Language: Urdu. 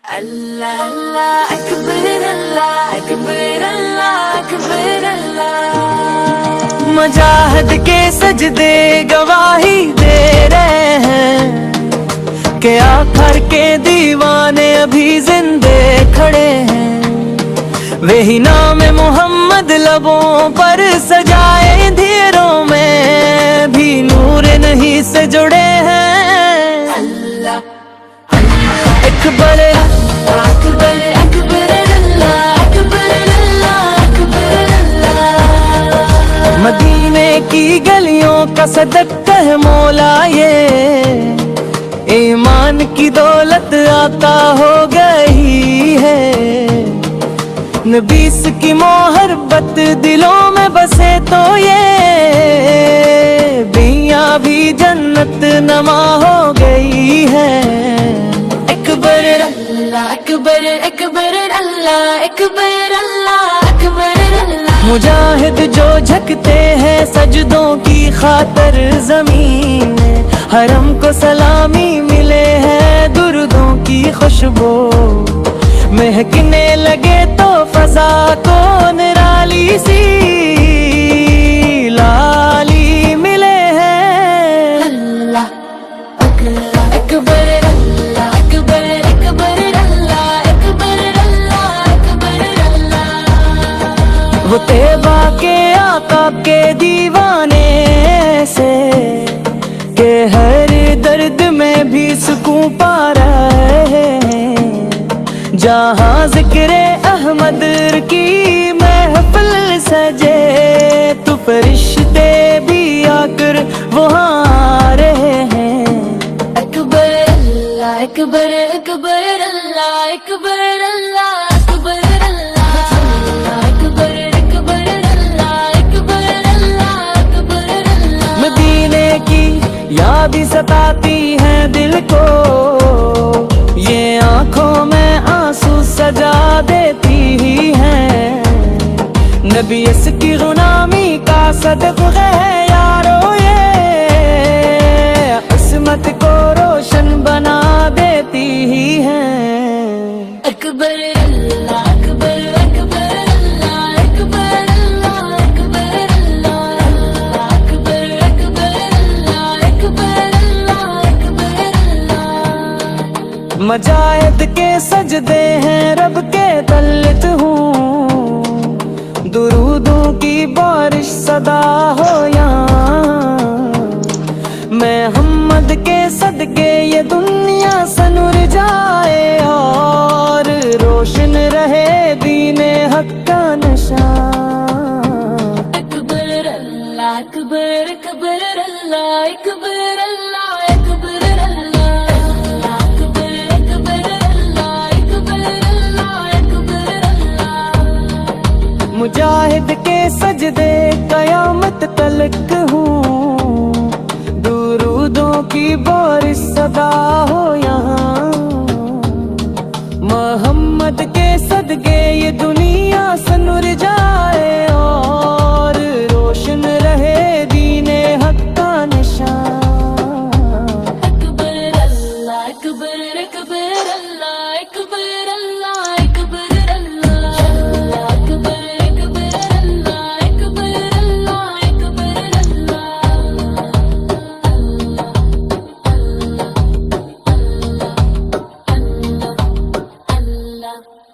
اللہ اللہ اکبر اللہ اکبر اللہ اکبر اللہ. مجاہد کے سجدے گواہی دے رہے ہیں کہ آخر کے دیوانے ابھی زندے کھڑے ہیں. وہی نام محمد لبوں پر سجائے دھیروں میں بھی نور نہیں سے جڑے ہیں. اللہ اکبر اکبر اکبر اللہ اکبر اللہ اکبر اللہ. مدینے کی گلیوں کا صدقہ ہے مولا یہ، ایمان کی دولت عطا ہو گئی ہے. نبیس کی محبت دلوں میں بسے تو یہ بیاں بھی جنت نما ہو گئی ہے. اکبر اللہ اکبر اکبر اللہ اکبر اللہ اکبر اللہ. مجاہد جو جھکتے ہیں سجدوں کی خاطر زمین میں، حرم کو سلامی ملے ہے دردوں کی خوشبو. مہکنے لگے تو فضا کو نرالی سی لالی ملے ہیں. اللہ اکبر اکبر اللہ اکبر اکبر اللہ اکبر اللہ اکبر اللہ. وہ طیبہ کے آقا کے دیوانے سے کہ ہر درد میں بھی سکون پا رہے ہیں. جہاں ذکر احمد کی محفل سجے تو فرشتے بھی آ کر وہاں آ رہے ہیں. اکبر اللہ اکبر اکبر اللہ اکبر اللہ اکبر اللہ. اکبر اکبر اللہ اکبر اللہ اکبر اللہ. مدینے کی یاد ستاتی ہے دل کو، یہ آنکھوں میں آنسو سجا دیتی ہی ہے. نبی اس کی غلامی کا صدقہ ہے یارو، یہ قسمت کو روشن بنا دیتی ہی ہے. اکبر اللہ اکبر اکبر اللہ اکبر اللہ اکبر اللہ. اکبر اکبر اللہ اکبر اللہ اکبر اللہ. مجاہد کے سجدے ہیں رب کے تلت ہوں، درودوں کی بارش صدا ہو یہاں. محمد کے صدقے یہ دنیا سنور جائے اور روشن رہے دین حق کا نشان. اکبر اللہ اکبر اکبر اللہ اکبر اللہ اکبر اللہ. اکبر اکبر اللہ اکبر اللہ اکبر اللہ. مجاہد کے سجدے قیامت تلک ہوں، درودوں کی بارش صدا ہو یہاں. محمد کے صدقے یہ دنیا سنور جائے اور روشن رہے دین حق کا نشان. اکبر اللہ اکبر اکبر اللہ اکبر اللہ اکبر اللہ. اکبر اکبر اللہ اکبر اللہ اکبر اللہ. اللہ اللہ اللہ اللہ.